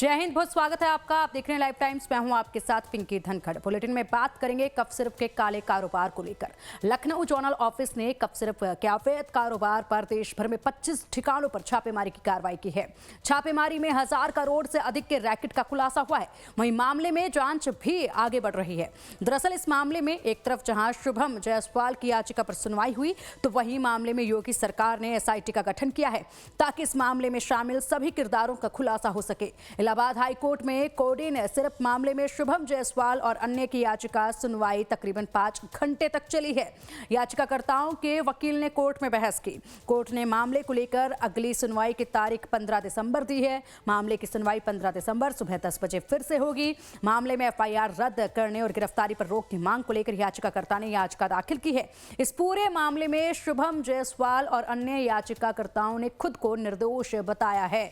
जय हिंद, बहुत स्वागत है आपका। आप देख रहे हैं लाइव टाइम्स। मैं हूं आपके साथ पिंकी धनखड़। बुलेटिन में बात करेंगे कफ सिरप के काले कारोबार को लेकर। लखनऊ जोनल ऑफिस ने कफ सिरप के अवैध कारोबार पर देश भर में 25 ठिकानों पर छापेमारी की कार्रवाई की है। छापेमारी में 1000 करोड़ से अधिक के रैकेट का खुलासा हुआ है। वहीं मामले में जांच भी आगे बढ़ रही है। दरअसल इस मामले में एक तरफ जहां शुभम जायसवाल की याचिका पर सुनवाई हुई, तो वहीं मामले में योगी सरकार ने एसआईटी का गठन किया है ताकि इस मामले में शामिल सभी किरदारों का खुलासा हो सके। इलाहाबाद हाई कोर्ट में कोडीन सिरप मामले में शुभम जायसवाल और अन्य की याचिका सुनवाई तकरीबन 5 घंटे तक चली है। याचिकाकर्ताओं के वकील ने कोर्ट में बहस की। कोर्ट ने मामले को लेकर अगली सुनवाई की तारीख 15 दिसंबर दी है। मामले की सुनवाई 15 दिसंबर सुबह 10 बजे फिर से होगी। मामले में एफआईआर रद्द करने और गिरफ्तारी पर रोक की मांग को लेकर याचिकाकर्ता ने याचिका दाखिल की है। इस पूरे मामले में शुभम जायसवाल और अन्य याचिकाकर्ताओं ने खुद को निर्दोष बताया है।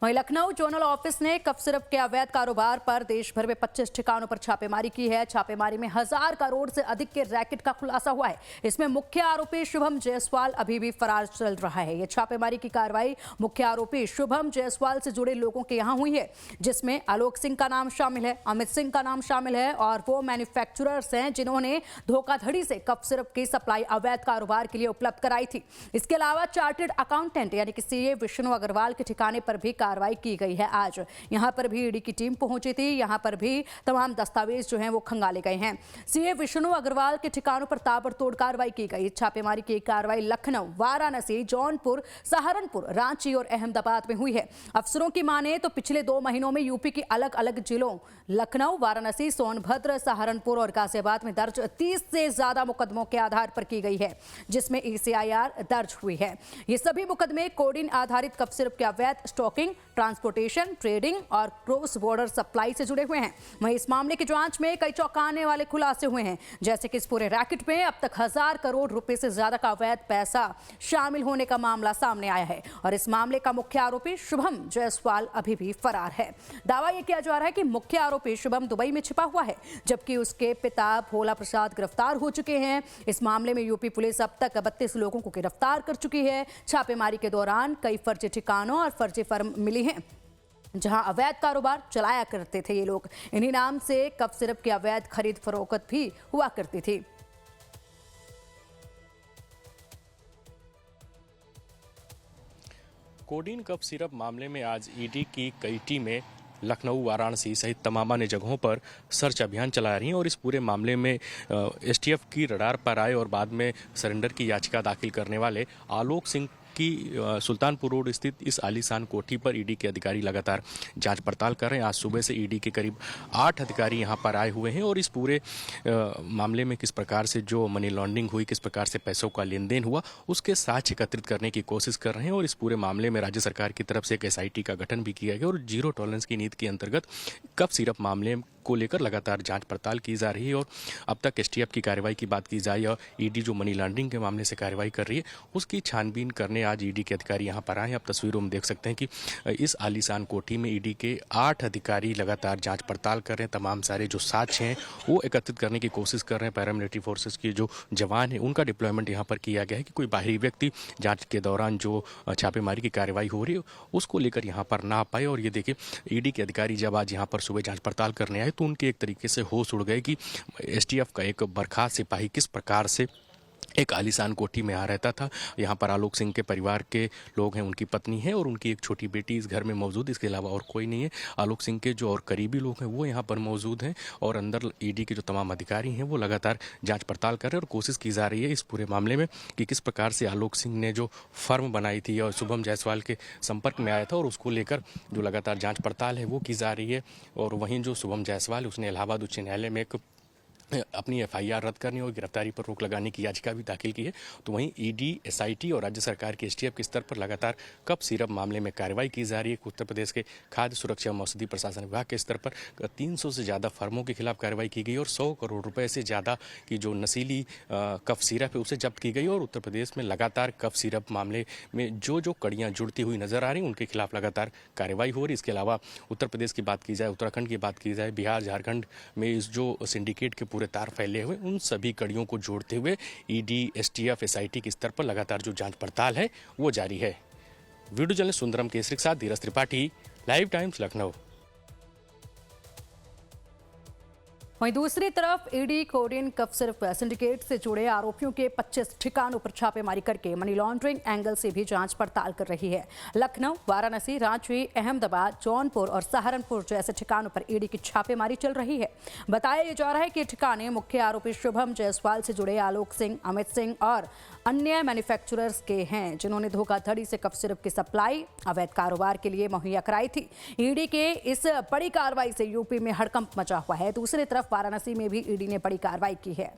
वहीं लखनऊ जोनल ऑफिस ने कफ सिरप के अवैध कारोबार पर देश भर में 25 ठिकानों पर छापेमारी की है। छापेमारी में 1000 करोड़ से अधिक के रैकेट का खुलासा हुआ है। इसमें मुख्य आरोपी शुभम जायसवाल अभी भी फरार चल रहा है। यह छापेमारी की कार्रवाई मुख्य आरोपी शुभम जायसवाल से जुड़े लोगों के यहां हुई है, जिसमें आलोक सिंह का नाम शामिल है, अमित सिंह का नाम शामिल है और वो मैन्युफैक्चरर्स हैं जिन्होंने धोखाधड़ी से कफ सिरप की सप्लाई अवैध कारोबार के लिए उपलब्ध कराई थी। इसके अलावा चार्टर्ड अकाउंटेंट यानी कि सीए विष्णु अग्रवाल के ठिकाने पर भी कार्रवाई की गई है। आज यहां पर भी ईडी की टीम पहुंची थी। यहां पर भी तमाम दस्तावेज जो हैं वो खंगाले गए हैं। सीए विष्णु अग्रवाल के ठिकानों पर ताबड़तोड़ कार्रवाई की गई। छापेमारी की कार्रवाई लखनऊ, वाराणसी, जौनपुर, सहारनपुर, रांची और अहमदाबाद में हुई है। अफसरों की माने तो पिछले 2 महीनों में यूपी की अलग अलग जिलों लखनऊ, वाराणसी, सोनभद्र, सहारनपुर और गाजियाबाद में दर्ज 30 से ज्यादा मुकदमों के आधार पर की गई है, जिसमें ईसीआईआर दर्ज हुई है। ये सभी मुकदमे कोडिन आधारित कफ सिरप के अवैध स्टॉकिंग, ट्रांसपोर्टेशन, ट्रेडिंग और क्रॉस बॉर्डर सप्लाई से जुड़े हुए हैं। वहीं इस मामले की जांच में कई चौंकाने वाले खुलासे हुए हैं, जैसे कि इस पूरे रैकेट में अब तक 1000 करोड़ रुपए से ज्यादा का अवैध पैसा शामिल होने का मामला सामने आया है और इस मामले का मुख्य आरोपी शुभम जायसवाल अभी भी फरार है। दावा यह किया जा रहा है कि मुख्य आरोपी शुभम दुबई में छिपा हुआ है, जबकि उसके पिता भोला प्रसाद गिरफ्तार हो चुके हैं। इस मामले में यूपी पुलिस अब तक 32 लोगों को गिरफ्तार कर चुकी है। छापेमारी के दौरान कई फर्जी ठिकानों और फर्जी फर्म मिली हैं जहां अवैध कारोबार चलाया करते थे ये लोग। इन्हीं नाम से कफ सिरप की अवैध खरीद फरोख्त भी हुआ करती थी। कोडीन कफ सिरप मामले में आज ईडी की कई टीमें लखनऊ, वाराणसी सहित तमाम अन्य जगहों पर सर्च अभियान चला रही हैं और इस पूरे मामले में एसटीएफ की रडार पर आए और बाद में सरेंडर की याचिका दाखिल करने वाले आलोक सिंह की सुल्तानपुर रोड स्थित इस आलीशान कोठी पर ईडी के अधिकारी लगातार जांच पड़ताल कर रहे हैं। आज सुबह से ईडी के करीब 8 अधिकारी यहां पर आए हुए हैं और इस पूरे मामले में किस प्रकार से जो मनी लॉन्ड्रिंग हुई, किस प्रकार से पैसों का लेन देन हुआ, उसके साक्ष्य एकत्रित करने की कोशिश कर रहे हैं। और इस पूरे मामले में राज्य सरकार की तरफ से एक एसआईटी का गठन भी किया गया और जीरो टॉलरेंस की नीति के अंतर्गत कफ सिरप मामले को लेकर लगातार जांच पड़ताल की जा रही है। और अब तक एसटीएफ की कार्रवाई की बात की जाए या ईडी जो मनी लॉन्ड्रिंग के मामले से कार्रवाई कर रही है, उसकी छानबीन करने आज ईडी के अधिकारी यहां पर आए हैं। आप तस्वीरों में देख सकते हैं कि इस आलीशान कोठी में ईडी के 8 अधिकारी लगातार जांच पड़ताल कर रहे हैं। तमाम सारे जो साक्ष्य हैं वो एकत्रित करने की कोशिश कर रहे हैं। पैरामिलिट्री फोर्सेस के जो जवान हैं उनका डिप्लॉयमेंट यहाँ पर किया गया है कि कोई बाहरी व्यक्ति जाँच के दौरान जो छापेमारी की कार्रवाई हो रही है उसको लेकर यहाँ पर ना पाए। और ये देखिए, ईडी के अधिकारी जब आज यहाँ पर सुबह जाँच पड़ताल करने आए तो उनके एक तरीके से होश उड़ गए कि एसटीएफ का एक बर्खास्त सिपाही किस प्रकार से एक आलीशान कोठी में आ रहता था। यहाँ पर आलोक सिंह के परिवार के लोग हैं, उनकी पत्नी है और उनकी एक छोटी बेटी इस घर में मौजूद, इसके अलावा और कोई नहीं है। आलोक सिंह के जो और करीबी लोग हैं वो यहाँ पर मौजूद हैं और अंदर ईडी के जो तमाम अधिकारी हैं वो लगातार जांच पड़ताल कर रहे हैं और कोशिश की जा रही है इस पूरे मामले में कि किस प्रकार से आलोक सिंह ने जो फर्म बनाई थी और शुभम जायसवाल के संपर्क में आया था और उसको लेकर जो लगातार जाँच पड़ताल है वो की जा रही है। और वहीं जो शुभम जायसवाल उसने इलाहाबाद उच्च न्यायालय में एक अपनी एफआईआर रद्द करने और गिरफ्तारी पर रोक लगाने की याचिका भी दाखिल की है। तो वहीं ईडी, एसआईटी और राज्य सरकार के एसटीएफ के स्तर पर लगातार कफ सिरप मामले में कार्रवाई की जा रही है। उत्तर प्रदेश के खाद्य सुरक्षा एवं औषधि प्रशासन विभाग के स्तर पर 300 से ज़्यादा फर्मों के खिलाफ कार्रवाई की गई और 100 करोड़ रुपए से ज़्यादा की जो नशीली कफ सिरप है उसे जब्त की गई। और उत्तर प्रदेश में लगातार कफ सिरप मामले में जो जो कड़ियाँ जुड़ती हुई नजर आ रही हैं उनके खिलाफ लगातार कार्रवाई हो रही है। इसके अलावा उत्तर प्रदेश की बात की जाए, उत्तराखंड की बात की जाए, बिहार, झारखंड में इस जो सिंडिकेट के पूरे तार फैले हुए, उन सभी कड़ियों को जोड़ते हुए ईडी, एसटीएफ, एसआईटी के स्तर पर लगातार जो जांच पड़ताल है वो जारी है। वीडियो जर्नलिस्ट सुंदरम केसरी के साथ धीरज त्रिपाठी, लाइव टाइम्स, लखनऊ। वहीं दूसरी तरफ ED Korean cough syrup syndicate से जुड़े आरोपियों के 25 ठिकानों पर छापेमारी करके मनी लॉन्ड्रिंग एंगल से भी जांच पड़ताल कर रही है। लखनऊ, वाराणसी, रांची, अहमदाबाद, जौनपुर और सहारनपुर जैसे ठिकानों पर ईडी की छापेमारी चल रही है। बताया जा रहा है कि ठिकाने मुख्य आरोपी शुभम जायसवाल से जुड़े आलोक सिंह, अमित सिंह और अन्य मैन्युफैक्चरर्स के हैं, जिन्होंने धोखाधड़ी से कफ सिरप की सप्लाई अवैध कारोबार के लिए मुहैया कराई थी। ईडी के इस बड़ी कार्रवाई से यूपी में हड़कंप मचा हुआ है। दूसरी तरफ वाराणसी में भी ईडी ने बड़ी कार्रवाई की है।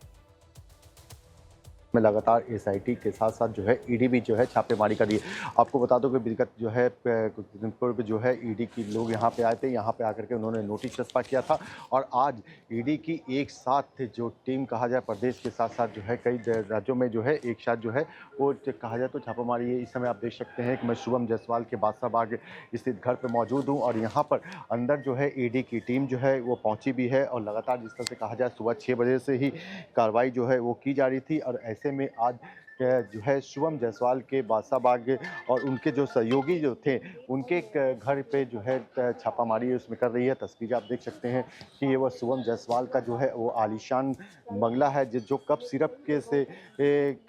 में लगातार एसआईटी के साथ साथ जो है ईडी भी जो है छापेमारी कर रही है। आपको बता दो कि विगत जो है कुछ दिन पूर्व जो है ईडी की लोग यहाँ पे आए थे, यहाँ पे आकर के उन्होंने नोटिस चस्पा किया था और आज ईडी की एक साथ जो टीम कहा जाए प्रदेश के साथ साथ जो है कई राज्यों में जो है एक साथ जो है वो कहा जाए तो छापामारी है। इस समय आप देख सकते हैं कि मैं शुभम जायसवाल के बादशाह बाग स्थित घर पर मौजूद हूँ और यहाँ पर अंदर जो है ईडी की टीम जो है वो पहुँची भी है और लगातार जिस तरह से कहा जाए सुबह 6 बजे से ही कार्रवाई जो है वो की जा रही थी और ऐसे में आज जो है शुभम जायसवाल के बादशाह बाग और उनके जो सहयोगी जो थे उनके घर पे जो है छापामारी उसमें कर रही है। तस्वीरें आप देख सकते हैं कि ये वो शुभम जायसवाल का जो है वो आलीशान बंगला है जो कप सिरप के से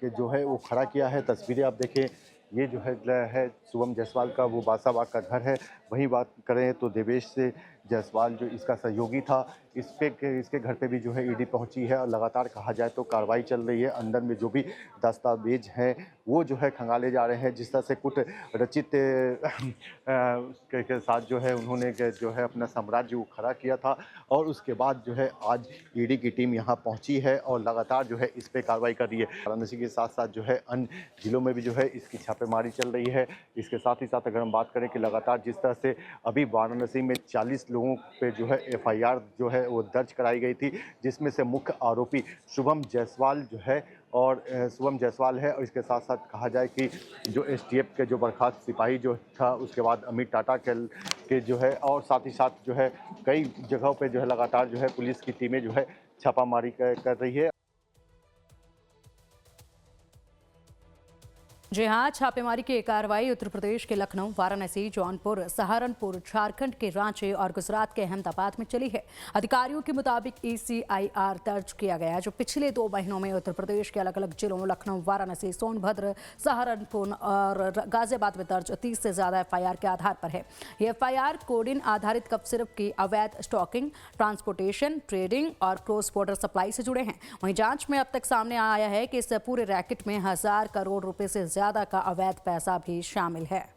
जो है वो खड़ा किया है। तस्वीरें आप देखें, ये जो है शुभम जायसवाल का वो बादशाह बाग का घर है। वहीं बात करें तो देवेश से जायसवाल जो इसका सहयोगी था इसके घर पे भी जो है ईडी पहुंची है और लगातार कहा जाए तो कार्रवाई चल रही है। अंदर में जो भी दस्तावेज हैं वो जो है खंगाले जा रहे हैं। जिस तरह से कुछ रचित के साथ जो है उन्होंने जो है अपना साम्राज्य वो खड़ा किया था और उसके बाद जो है आज ईडी की टीम यहाँ पहुंची है और लगातार जो है इस पर कार्रवाई कर रही है। वाराणसी के साथ साथ जो है अन्य जिलों में भी जो है इसकी छापेमारी चल रही है। इसके साथ ही साथ अगर हम बात करें कि लगातार जिस तरह से अभी वाराणसी में 40 लोगों पे जो है एफआईआर जो है वो दर्ज कराई गई थी, जिसमें से मुख्य आरोपी शुभम जायसवाल जो है और शुभम जायसवाल है और इसके साथ साथ कहा जाए कि जो एसटीएफ के जो बर्खास्त सिपाही जो था उसके बाद अमित टाटा के जो है और साथ ही साथ जो है कई जगहों पे जो है लगातार जो है पुलिस की टीमें जो है छापामारी कर रही है। जी हाँ, छापेमारी की कार्रवाई उत्तर प्रदेश के लखनऊ, वाराणसी, जौनपुर, सहारनपुर, झारखंड के रांची और गुजरात के अहमदाबाद में चली है। अधिकारियों के मुताबिक ECIR दर्ज किया गया जो पिछले 2 महीनों में उत्तर प्रदेश के अलग अलग जिलों लखनऊ, वाराणसी, सोनभद्र, सहारनपुर और गाजियाबाद में दर्ज 30 से ज्यादा FIR के आधार पर है। ये FIR कोडिन आधारित कफ सिरप की अवैध स्टॉकिंग, ट्रांसपोर्टेशन, ट्रेडिंग और क्रॉस बॉर्डर सप्लाई से जुड़े हैं। वहीं जांच में अब तक सामने आया है कि इस पूरे रैकेट में 1000 करोड़ रुपए से ज्यादा का अवैध पैसा भी शामिल है।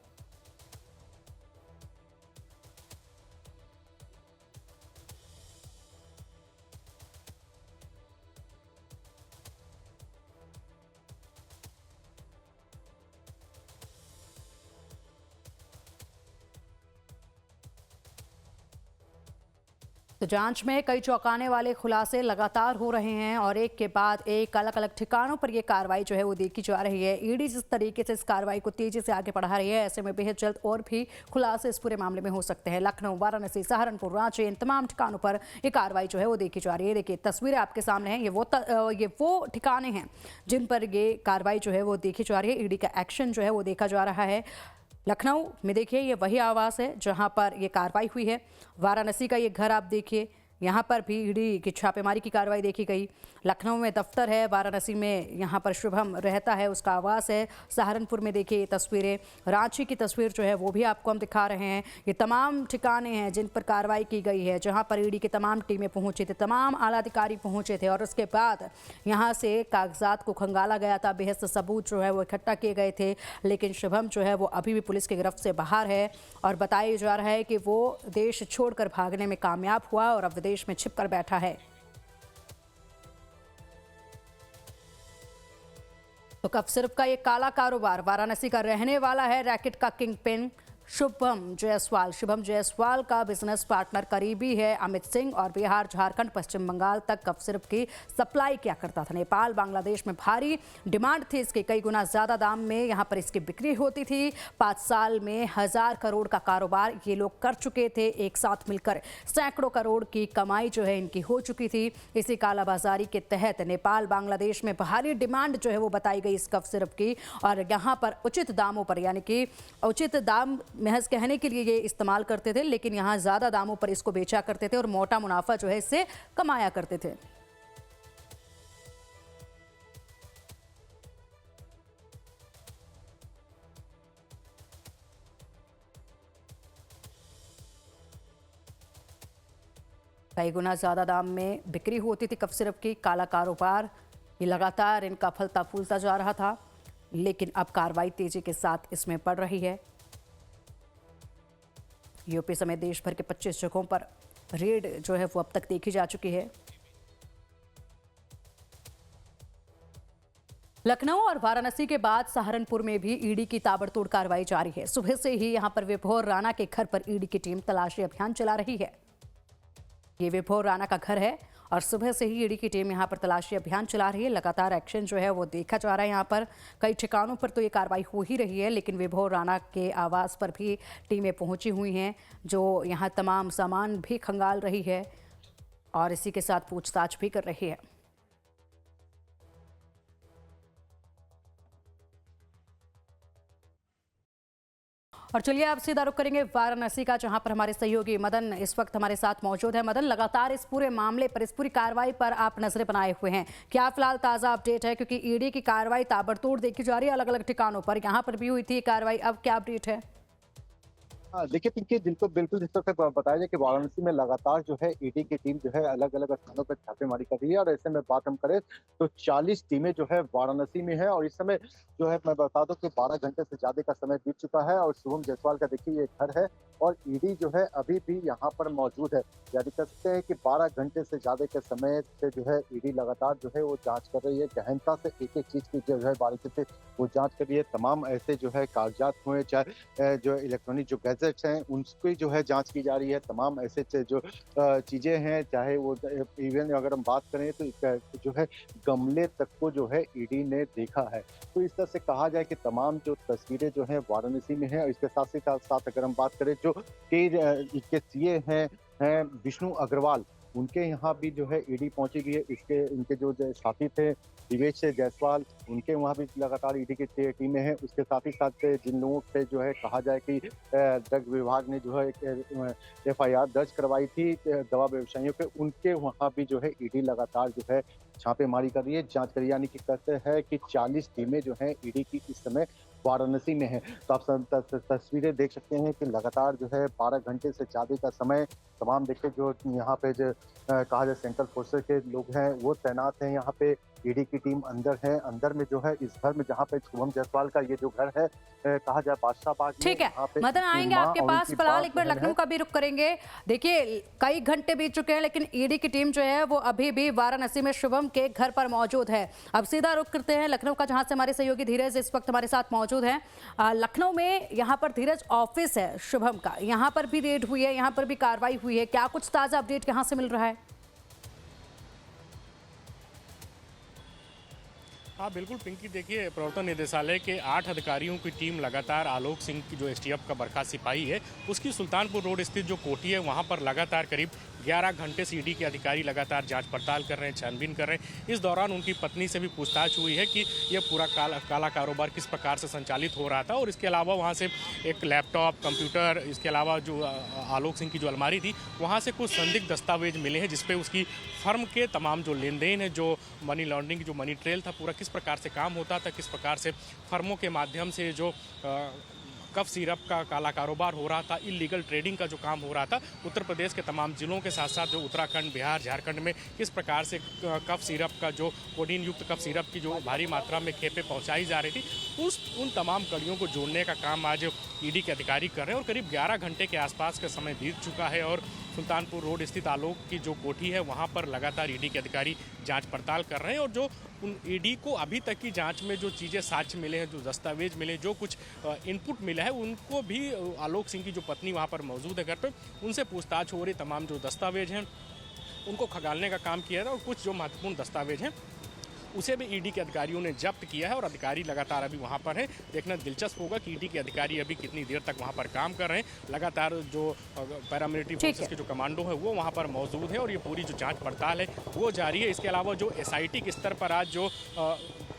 तो जांच में कई चौंकाने वाले खुलासे लगातार हो रहे हैं और एक के बाद एक अलग अलग ठिकानों पर यह कार्रवाई जो है वो देखी जा रही है। ईडी जिस तरीके से इस कार्रवाई को तेजी से आगे बढ़ा रही है, ऐसे में बेहद जल्द और भी खुलासे इस पूरे मामले में हो सकते हैं। लखनऊ, वाराणसी, सहारनपुर, रांची, इन तमाम ठिकानों पर यह कार्रवाई जो है वो देखी जा रही है। देखिए तस्वीरें आपके सामने हैं, ये वो ठिकाने हैं जिन पर ये कार्रवाई जो है वो देखी जा रही है। ईडी का एक्शन जो है वो देखा जा रहा है। लखनऊ में देखिए ये वही आवास है जहां पर ये कार्रवाई हुई है। वाराणसी का ये घर आप देखिए, यहाँ पर भी ईडी की छापेमारी की कार्रवाई देखी गई। लखनऊ में दफ्तर है, वाराणसी में यहाँ पर शुभम रहता है, उसका आवास है। सहारनपुर में देखिए ये तस्वीरें, रांची की तस्वीर जो है वो भी आपको हम दिखा रहे हैं। ये तमाम ठिकाने हैं जिन पर कार्रवाई की गई है, जहाँ पर ईडी की तमाम टीमें पहुँची थी, तमाम आला अधिकारी पहुँचे थे और उसके बाद यहाँ से कागजात को खंगाला गया था, बेहद से सबूत जो है वो इकट्ठा किए गए थे। लेकिन शुभम जो है वो अभी भी पुलिस की गिरफ्त से बाहर है और बताया जा रहा है कि वो देश छोड़कर भागने में कामयाब हुआ और अब विदेश में छिपकर बैठा है। तो कफ सिरप का ये काला कारोबार वाराणसी का रहने वाला है रैकेट का किंग पिन शुभम जायसवाल का बिजनेस पार्टनर करीबी है अमित सिंह और बिहार, झारखंड, पश्चिम बंगाल तक कफ सिरप की सप्लाई किया करता था। नेपाल, बांग्लादेश में भारी डिमांड थी इसके, कई गुना ज्यादा दाम में यहाँ पर इसकी बिक्री होती थी। 5 साल में 1000 करोड़ का कारोबार ये लोग कर चुके थे। एक साथ मिलकर सैकड़ों करोड़ की कमाई जो है इनकी हो चुकी थी। इसी कालाबाजारी के तहत नेपाल, बांग्लादेश में भारी डिमांड जो है वो बताई गई इस कफ सिरप की, और यहाँ पर उचित दामों पर, यानी कि उचित दाम महज कहने के लिए ये इस्तेमाल करते थे, लेकिन यहाँ ज्यादा दामों पर इसको बेचा करते थे और मोटा मुनाफा जो है इससे कमाया करते थे। कई गुना ज्यादा दाम में बिक्री होती थी कफ सिरप की। काला कारोबार ये लगातार इनका फलता फूलता जा रहा था, लेकिन अब कार्रवाई तेजी के साथ इसमें बढ़ रही है। यूपी समेत देश भर के 25 जगहों पर रेड जो है वो अब तक देखी जा चुकी है। लखनऊ और वाराणसी के बाद सहारनपुर में भी ईडी की ताबड़तोड़ कार्रवाई जारी है। सुबह से ही यहां पर विभोर राणा के घर पर ईडी की टीम तलाशी अभियान चला रही है। ये विभोर राणा का घर है और सुबह से ही ईडी की टीम यहां पर तलाशी अभियान चला रही है। लगातार एक्शन जो है वो देखा जा रहा है। यहां पर कई ठिकानों पर तो ये कार्रवाई हो ही रही है, लेकिन विभोर राणा के आवास पर भी टीमें पहुंची हुई हैं, जो यहां तमाम सामान भी खंगाल रही है और इसी के साथ पूछताछ भी कर रही है। और चलिए आप सीधा रुख करेंगे वाराणसी का, जहां पर हमारे सहयोगी मदन इस वक्त हमारे साथ मौजूद है। मदन, लगातार इस पूरे मामले पर, इस पूरी कार्रवाई पर आप नजरें बनाए हुए हैं, क्या फिलहाल ताजा अपडेट है? क्योंकि ईडी की कार्रवाई ताबड़तोड़ देखी जा रही है अलग अलग ठिकानों पर, यहाँ पर भी हुई थी कार्रवाई, अब क्या अपडेट है? हाँ, देखिए पिंकी, जिनको बिल्कुल जिस तरह से बताया जाए कि वाराणसी में लगातार जो है ईडी की टीम जो है अलग अलग स्थानों पर छापेमारी कर रही है, और ऐसे में बात हम करें तो 40 टीमें जो है वाराणसी में है, और इस समय जो है मैं बता दूं कि 12 घंटे से ज्यादा का समय बीत चुका है, और शुभम जायसवाल का देखिए ये घर है और ईडी जो है अभी भी यहाँ पर मौजूद है। यानी कह सकते हैं कि 12 घंटे से ज्यादा के समय से जो है ईडी लगातार जो है वो जांच कर रही है, गहनता से एक एक चीज की जो है बारीकी से वो जांच कर रही है। तमाम ऐसे जो है कागजात हुए, चाहे जो इलेक्ट्रॉनिक जो गैजेट्स हैं उनकी जो है जांच की जा रही है। तमाम ऐसे जो चीजें हैं, चाहे वो इवन अगर हम बात करें तो जो है गमले तक को जो है ईडी ने देखा है। तो इस तरह से कहा जाए कि तमाम जो तस्वीरें जो है वाराणसी में है, और इसके साथ ही साथ अगर हम बात करें जो के सीए हैं विष्णु अग्रवाल, उनके यहाँ भी जो है ईडी पहुंची गई है। इसके इनके जो साथी थे दिवेश जायसवाल, उनके वहाँ भी लगातार ईडी की टीमें हैं। उसके साथ ही साथ जिन लोगों से जो है कहा जाए कि ड्रग विभाग ने जो है FIR दर्ज करवाई थी दवा व्यवसायियों पे, उनके वहाँ भी जो है ईडी लगातार जो है छापेमारी कर रही है, जांच कर रही है। यानी कि कहते हैं कि 40 टीमें जो है ईडी की इस समय वाराणसी में है। तो आप तस्वीरें देख सकते हैं कि लगातार जो है 12 घंटे से ज्यादा का समय तमाम देखिए जो यहाँ पे जो कहा जाए सेंट्रल फोर्सेस के लोग हैं वो तैनात हैं यहाँ पे। ईडी की टीम अंदर है, अंदर में जो है इस घर में जहाँ पे शुभम जायसवाल का ये जो घर है कहा जाए बादशाह बाग, ठीक है मदन, आएंगे आपके पास। फिलहाल एक बार लखनऊ का भी रुख करेंगे। देखिए कई घंटे बीत चुके हैं, लेकिन ईडी की टीम जो है वो अभी भी वाराणसी में शुभम के घर पर मौजूद है। अब सीधा रुख करते हैं लखनऊ का, जहां से हमारे सहयोगी धीरज इस वक्त हमारे साथ मौजूद हैं। लखनऊ में यहाँ पर धीरज ऑफिस है शुभम का, यहाँ पर भी रेड हुई है, यहाँ पर भी कार्रवाई हुई है, क्या कुछ ताजा अपडेट यहाँ से मिल रहा है? हाँ बिल्कुल पिंकी, देखिए प्रवर्तन निदेशालय के 8 अधिकारियों की टीम लगातार आलोक सिंह की जो STF का बर्खास्त सिपाही है उसकी सुल्तानपुर रोड स्थित जो कोठी है वहाँ पर लगातार करीब 11 घंटे से ईडी के अधिकारी लगातार जांच पड़ताल कर रहे हैं, छानबीन कर रहे हैं। इस दौरान उनकी पत्नी से भी पूछताछ हुई है कि यह पूरा काला कारोबार किस प्रकार से संचालित हो रहा था, और इसके अलावा वहाँ से एक लैपटॉप, कंप्यूटर, इसके अलावा जो आलोक सिंह की जो अलमारी थी वहाँ से कुछ संदिग्ध दस्तावेज मिले हैं जिसपे उसकी फर्म के तमाम जो लेन देन है, जो मनी लॉन्ड्रिंग, जो मनी ट्रेल था, पूरा किस प्रकार से काम होता था, किस प्रकार से फर्मों के माध्यम से जो कफ सिरप का काला कारोबार हो रहा था, इलीगल ट्रेडिंग का जो काम हो रहा था, उत्तर प्रदेश के तमाम जिलों के साथ साथ जो उत्तराखंड, बिहार, झारखंड में किस प्रकार से कफ सिरप का जो कोडीन युक्त कफ सिरप की जो भारी मात्रा में खेपें पहुंचाई जा रही थी, उन तमाम कड़ियों को जोड़ने का काम आज ईडी के अधिकारी कर रहे हैं। और करीब 11 घंटे के आसपास का समय बीत चुका है और सुल्तानपुर रोड स्थित आलोक की जो कोठी है वहाँ पर लगातार ईडी के अधिकारी जांच पड़ताल कर रहे हैं और जो उन ईडी को अभी तक की जांच में जो चीज़ें साक्ष्य मिले हैं, जो दस्तावेज मिले, जो कुछ इनपुट मिला है, उनको भी आलोक सिंह की जो पत्नी वहाँ पर मौजूद है घर पे, उनसे पूछताछ हो रही। तमाम जो दस्तावेज हैं उनको खंगालने का काम किया है और कुछ जो महत्वपूर्ण दस्तावेज हैं उसे भी ईडी के अधिकारियों ने जब्त किया है और अधिकारी लगातार अभी वहां पर है। देखना दिलचस्प होगा कि ईडी के अधिकारी अभी कितनी देर तक वहां पर काम कर रहे हैं। लगातार जो पैरामिलिट्री फोर्सेस के जो कमांडो है वो वहां पर मौजूद है और ये पूरी जो जांच पड़ताल है वो जारी है। इसके अलावा जो एसआईटी के स्तर पर आज जो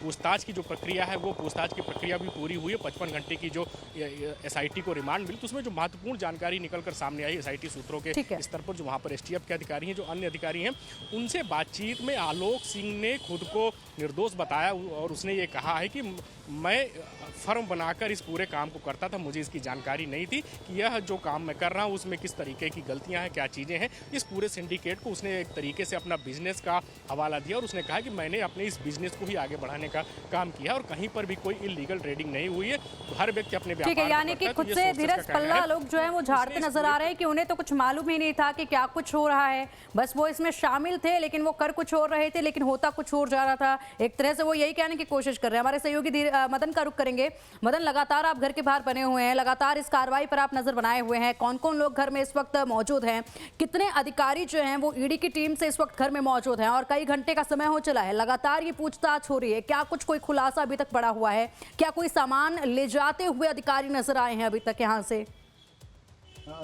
पूछताछ की जो प्रक्रिया है वो पूछताछ की प्रक्रिया भी पूरी हुई है। 55 घंटे की जो एसआईटी को रिमांड मिली तो उसमें जो महत्वपूर्ण जानकारी निकलकर सामने आई एसआईटी सूत्रों के स्तर पर, जो वहाँ पर एसटीएफ के अधिकारी हैं, जो अन्य अधिकारी हैं, उनसे बातचीत में आलोक सिंह ने खुद को निर्दोष बताया और उसने ये कहा है कि मैं फर्म बनाकर इस पूरे काम को करता था, मुझे इसकी जानकारी नहीं थी कि यह जो काम मैं कर रहा हूँ उसमें किस तरीके की गलतियाँ हैं, क्या चीज़ें हैं। इस पूरे सिंडिकेट को उसने एक तरीके से अपना बिजनेस का हवाला दिया और उसने कहा कि मैंने अपने इस बिजनेस को ही आगे बढ़ाने का काम किया और कहीं पर भी कोई इलीगल ट्रेडिंग नहीं हुई है। तो हर व्यक्ति अपने ठीक है, यानी कि खुद से धीरज पल्ला लोग जो है वो झाड़ते नजर आ रहे हैं कि उन्हें तो कुछ मालूम ही नहीं था कि क्या कुछ हो रहा है, बस वो इसमें शामिल थे लेकिन वो कर कुछ और रहे थे, लेकिन होता कुछ और जा रहा था। एक तरह से वो यही कहने की कोशिश कर रहे हैं। हमारे सहयोगी मदन का रुख करेंगे। मदन, लगातार आप घर के बाहर बने हुए हैं, लगातार इस कार्रवाई पर आप नजर बनाए हुए हैं, कौन कौन लोग घर में इस वक्त मौजूद हैं, कितने अधिकारी जो हैं वो ईडी की टीम से इस वक्त घर में मौजूद हैं और कई घंटे का समय हो चला है, लगातार ये पूछताछ हो रही है, क्या कुछ कोई खुलासा अभी तक पड़ा हुआ है, क्या कोई सामान ले जाते हुए अधिकारी नजर आए हैं अभी तक यहाँ से?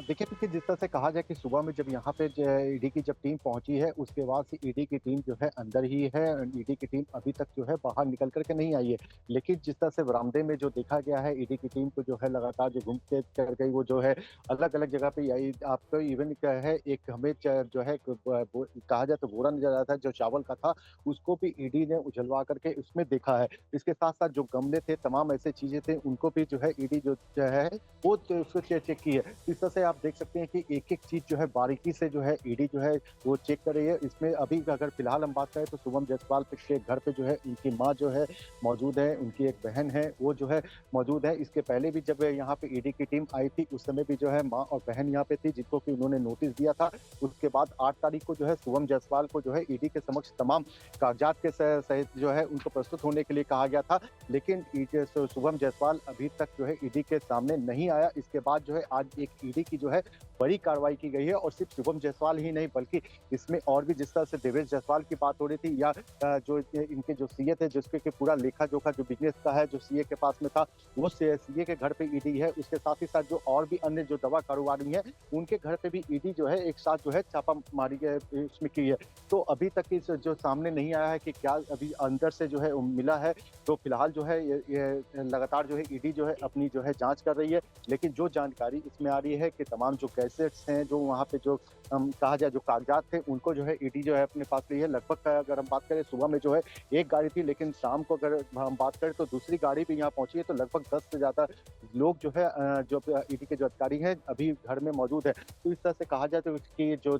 देखिए कि जिस तरह से कहा जाए कि सुबह में जब यहाँ पे ईडी की जब टीम पहुंची है उसके बाद से ईडी की टीम जो है अंदर ही है। ईडी की टीम अभी तक जो है बाहर निकल करके नहीं आई है, लेकिन जिस तरह से बरामदे में जो देखा गया है ईडी की टीम को जो है लगातार जो घूमते कर गई, वो जो है अलग अलग जगह पे आई। आपको इवन क्या है, एक हमें जो है कहा जाए तो बोरा नजर आया था जो चावल का था, उसको भी ईडी ने उछलवा करके उसमें देखा है। इसके साथ साथ जो गमले थे, तमाम ऐसे चीजें थे, उनको भी जो है ईडी जो है वो उसको चेक की है। इस से आप देख सकते हैं कि एक एक चीज जो है बारीकी से जो है ईडी जो है वो चेक कर रही है। इसमें अभी अगर फिलहाल हम बात करें तो शुभम जायसवाल के घर पे जो है उनकी माँ जो है मौजूद है, उनकी एक बहन है वो जो है मौजूद है। इसके पहले भी जब यहाँ पे ईडी की टीम आई थी उस समय भी जो है माँ और बहन यहाँ पे थी, जिनको कि उन्होंने नोटिस दिया था। उसके बाद 8 तारीख को जो है शुभम जायसवाल को जो है ईडी के समक्ष तमाम कागजात के सहित जो है उनको प्रस्तुत होने के लिए कहा गया था, लेकिन शुभम जायसवाल अभी तक जो है ईडी के सामने नहीं आया। इसके बाद जो है आज एक ईडी की जो है बड़ी कार्रवाई की गई है और सिर्फ शुभम जायसवाल ही नहीं बल्कि इसमें और भी, जिस तरह से देवेश जायसवाल की बात हो रही थी या जो इनके जो सीए थे जिसके कि पूरा लेखा जोखा जो बिजनेस का है जो सीए के पास में था वो सीए के घर पे ईडी है। उसके साथ ही साथ जो और भी अन्य जो दवा कारोबारी है उनके घर पे भी ईडी जो है एक साथ जो है छापामारी इसमें की है। तो अभी तक इस जो सामने नहीं आया है कि क्या अभी अंदर से जो है मिला है। तो फिलहाल जो है ये लगातार जो है ईडी जो है अपनी जो है जांच कर रही है, लेकिन जो जानकारी इसमें आ रही है कि तमाम जो गैजेट्स हैं, जो वहाँ पे जो कहा जाए जो कागजात थे, उनको जो है ईडी जो है अपने पास ली है। लगभग अगर हम बात करें सुबह में जो है एक गाड़ी थी, लेकिन शाम को अगर हम बात करें तो दूसरी गाड़ी भी यहाँ पहुंची है। तो लगभग 10 से ज़्यादा लोग जो है जो ईडी के जो अधिकारी हैं अभी घर में मौजूद है। तो इस तरह से कहा जाए तो कि जो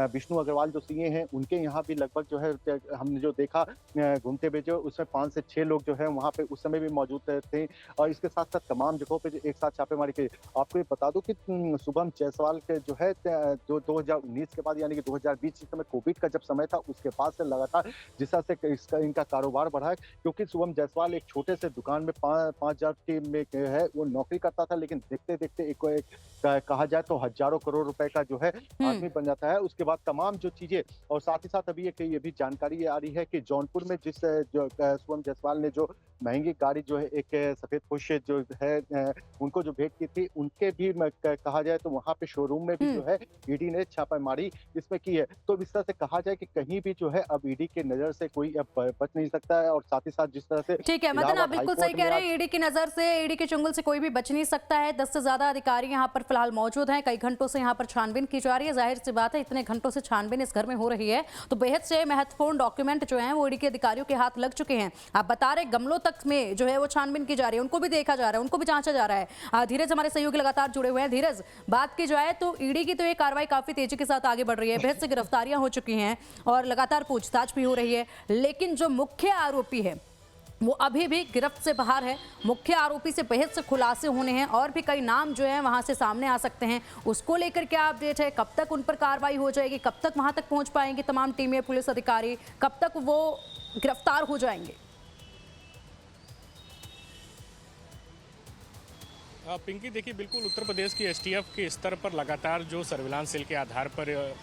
विष्णु अग्रवाल जो सीए हैं उनके यहाँ भी लगभग जो है हमने जो देखा घूमते हुए जो उसमें 5 से 6 लोग जो है वहाँ पे उस समय भी मौजूद थे और इसके साथ साथ तमाम जगहों पे एक साथ छापेमारी की। आपको ये बता दूं कि शुभम जायसवाल के जो है जो 2019 के बाद यानी कि 2020 जिस समय कोविड का जब समय था उसके बाद से लगातार जिस तरह से इनका कारोबार बढ़ा है, क्योंकि शुभम जायसवाल एक छोटे से दुकान में 5,000 की में है वो नौकरी करता था, लेकिन देखते देखते एक कहा जाए तो हजारों करोड़ रुपए का जो है आदमी बन जाता है। उसके बाद तमाम जो चीजें और साथ ही साथ अभी ये भी जानकारी ये आ रही है कि जौनपुर में जिस जो शुभम जायसवाल ने जो महंगी गाड़ी जो है एक सफेद पुष जो है उनको जो भेंट की थी, उनके भी कहा जाए तो वहां पे शोरूम में भी जो है ईडी ने छापेमारी इसमें की है। तो इस तरह से कहा जाए कि कहीं भी जो है अब ईडी के नजर से कोई अब बच नहीं सकता है। और साथ ही साथ जिस तरह से ठीक है मदन, आप बिल्कुल सही कह रहे हैं, ईडी की नजर से, ईडी के चुंगल से कोई भी बच नहीं सकता है। 10 से ज्यादा अधिकारी यहाँ पर फिलहाल मौजूद हैं, कई घंटों से यहाँ पर छानबीन की जा रही है। जाहिर सी बात है इतने घंटों से छानबीन इस घर में हो रही है तो बेहद से महत्वपूर्ण डॉक्यूमेंट जो है वो ईडी के अधिकारियों के हाथ लग चुके हैं। आप बता रहे गमलों तक में जो है वो छानबीन की जा रही है, उनको भी देखा जा रहा है, उनको भी जांचा जा रहा है। धीरज हमारे सहयोगी लगातार जुड़े हुए हैं। धीरज, बात की जाए तो ईडी की तो ये कार्रवाई काफी तेजी के साथ आगे बढ़ रही है, बेहद से गिरफ्तारियां हो चुकी हैं और लगातार पूछताछ भी हो रही है, लेकिन जो मुख्य आरोपी है वो अभी भी गिरफ्त से बाहर है। मुख्य आरोपी से बेहद से खुलासे होने हैं और भी कई नाम जो हैं वहां से सामने आ सकते हैं। उसको लेकर क्या अपडेट है, कब तक उन पर कार्रवाई हो जाएगी, कब तक वहां तक पहुंच पाएंगे तमाम टीमें, पुलिस अधिकारी, कब तक वो गिरफ्तार हो जाएंगे? पिंकी देखिए, बिल्कुल उत्तर प्रदेश की एसटीएफ के स्तर पर लगातार जो सर्विलांस सेल के आधार पर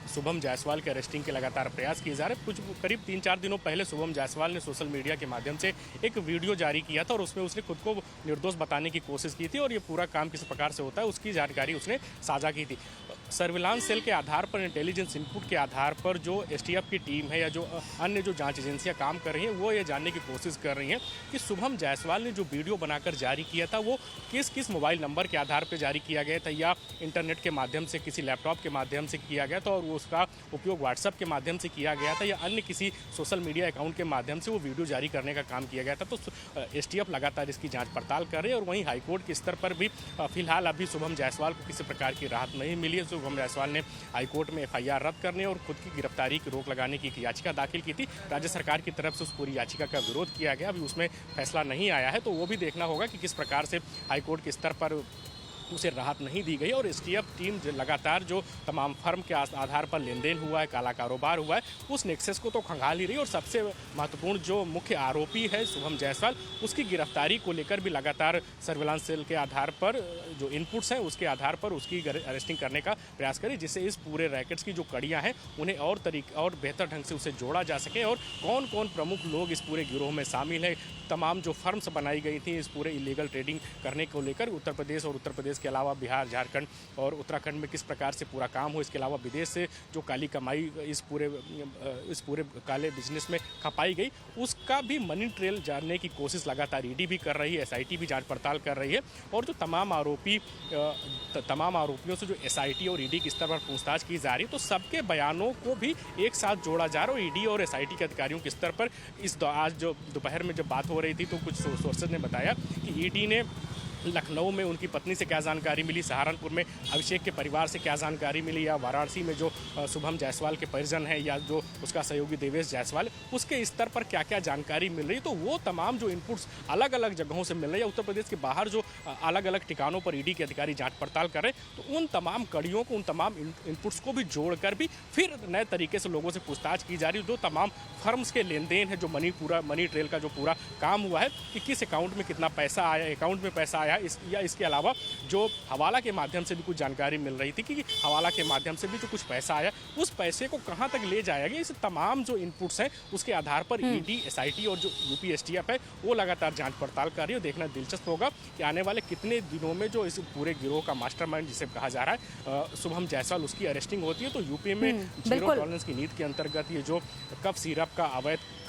शुभम जायसवाल के अरेस्टिंग के लगातार प्रयास किए जा रहे हैं। कुछ करीब 3-4 दिनों पहले शुभम जायसवाल ने सोशल मीडिया के माध्यम से एक वीडियो जारी किया था और उसमें उसने खुद को निर्दोष बताने की कोशिश की थी और ये पूरा काम किस प्रकार से होता है उसकी जानकारी उसने साझा की थी। सर्विलांस सेल के आधार पर, इंटेलिजेंस इनपुट के आधार पर जो एसटीएफ की टीम है या जो अन्य जो जांच एजेंसियां काम कर रही हैं वो ये जानने की कोशिश कर रही हैं कि शुभम जायसवाल ने जो वीडियो बनाकर जारी किया था वो किस किस मोबाइल नंबर के आधार पर जारी किया गया था, या इंटरनेट के माध्यम से किसी लैपटॉप के माध्यम से किया गया था और उसका उपयोग व्हाट्सएप के माध्यम से किया गया था, या अन्य किसी सोशल मीडिया अकाउंट के माध्यम से वो वीडियो जारी करने का काम किया गया था। तो एसटीएफ लगातार इसकी जाँच पड़ताल कर रही है और वहीं हाईकोर्ट के स्तर पर भी फिलहाल अभी शुभम जायसवाल को किसी प्रकार की राहत नहीं मिली है। शुभम जायसवाल ने हाईकोर्ट में एफआईआर रद्द करने और खुद की गिरफ्तारी की रोक लगाने की एक याचिका दाखिल की थी। राज्य सरकार की तरफ से उस पूरी याचिका का विरोध किया गया, अभी उसमें फैसला नहीं आया है, तो वो भी देखना होगा कि किस प्रकार से हाईकोर्ट के स्तर पर उसे राहत नहीं दी गई। और एसटीएफ टीम लगातार जो तमाम फर्म के आधार पर लेन देन हुआ है, काला कारोबार हुआ है, उस नेक्सस को तो खंगाल ही रही। और सबसे महत्वपूर्ण जो मुख्य आरोपी है शुभम जायसवाल, उसकी गिरफ्तारी को लेकर भी लगातार सर्विलांस सेल के आधार पर जो इनपुट्स हैं उसके आधार पर उसकी अरेस्टिंग करने का प्रयास करें, जिससे इस पूरे रैकेट्स की जो कड़ियाँ हैं उन्हें और बेहतर ढंग से उसे जोड़ा जा सके और कौन कौन प्रमुख लोग इस पूरे गिरोह में शामिल हैं। तमाम जो फर्म्स बनाई गई थी इस पूरे इलीगल ट्रेडिंग करने को लेकर उत्तर प्रदेश और उत्तर प्रदेश के अलावा बिहार, झारखंड और उत्तराखंड में किस प्रकार से पूरा काम हो, इसके अलावा विदेश से जो काली कमाई इस पूरे काले बिजनेस में खपाई गई, उसका भी मनी ट्रेल जानने की कोशिश लगातार ईडी भी कर रही है, एसआईटी भी जांच पड़ताल कर रही है। और जो तमाम आरोपियों से जो एसआईटी और ईडी के स्तर पर पूछताछ की जा रही है, तो सबके बयानों को भी एक साथ जोड़ा जा रहा है। ईडी और एसआईटी के अधिकारियों के स्तर पर आज जो दोपहर में जब बात हो रही थी तो कुछ सोर्सेज ने बताया कि ईडी ने लखनऊ में उनकी पत्नी से क्या जानकारी मिली, सहारनपुर में अभिषेक के परिवार से क्या जानकारी मिली, या वाराणसी में जो शुभम जायसवाल के परिजन हैं या जो उसका सहयोगी देवेश जायसवाल, उसके स्तर पर क्या क्या जानकारी मिल रही है। तो वो तमाम जो इनपुट्स अलग अलग जगहों से मिल रही है, उत्तर प्रदेश के बाहर जो अलग अलग ठिकानों पर ईडी के अधिकारी जांच पड़ताल कर रहे हैं, तो उन तमाम कड़ियों को, उन तमाम इनपुट्स को भी जोड़कर भी फिर नए तरीके से लोगों से पूछताछ की जा रही है। जो तमाम फर्म्स के लेन देन है, जो मनी ट्रेल का जो पूरा काम हुआ है कि किस अकाउंट में कितना पैसा आया, अकाउंट में पैसा आया, या इसके अलावा जो हवाला के माध्यम से भी कुछ जानकारी मिल रही थी कि हवाला के माध्यम से भी जो कुछ पैसा आया, उस पैसे को कहां तक ले जाया गया, इस तमाम जो इनपुट्स हैं उसके आधार पर ईडी, एसआईटी और जो यूपी एसटीएफ है वो लगातार जांच पड़ताल कर रही है। देखना दिलचस्प होगा कि आने वाले कितने दिनों में जो इस पूरे गिरोह का मास्टरमाइंड जिसे कहा जा रहा है शुभम जायसवाल, उसकी अरेस्टिंग होती है। तो यूपी में जीरो टॉलरेंस की नीति के अंतर्गत ये जो कफ सिरप का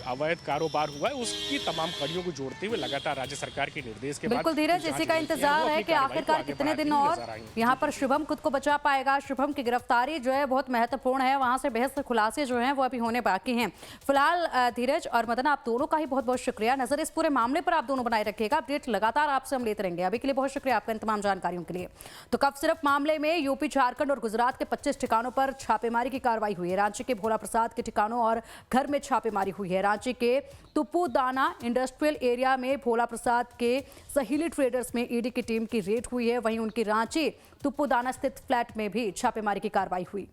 अवैध कारोबार हुआ है उसकी तमाम कड़ियों को जोड़ते हुए लगातार राज्य सरकार के निर्देश के बाद बिल्कुल धीरज, इसी का इंतजार है कि आखिरकार कितने दिन और यहाँ पर शुभम खुद को बचा पाएगा। शुभम की गिरफ्तारी जो है बहुत महत्वपूर्ण है, वहां से बेहद से खुलासे जो हैं वो अभी होने बाकी हैं। फिलहाल धीरज और मदन, आप दोनों का ही बहुत बहुत शुक्रिया। नजर इस पूरे मामले पर आप दोनों बनाए रखिएगा, अपडेट लगातार आपसे हम लेते रहेंगे। अभी के लिए बहुत शुक्रिया आपका इन तमाम जानकारियों के लिए। तो कफ सिरप मामले में यूपी, झारखंड और गुजरात के 25 ठिकानों पर छापेमारी की कार्रवाई हुई है। रांची के भोला प्रसाद के ठिकानों और घर में छापेमारी हुई है। रांची के तुपुदाना इंडस्ट्रियल एरिया में भोला प्रसाद के सहीली ट्रेडर्स में ईडी की टीम की रेड हुई है। वहीं उनकी रांची तुपुदाना स्थित फ्लैट में भी छापेमारी की कार्रवाई हुई।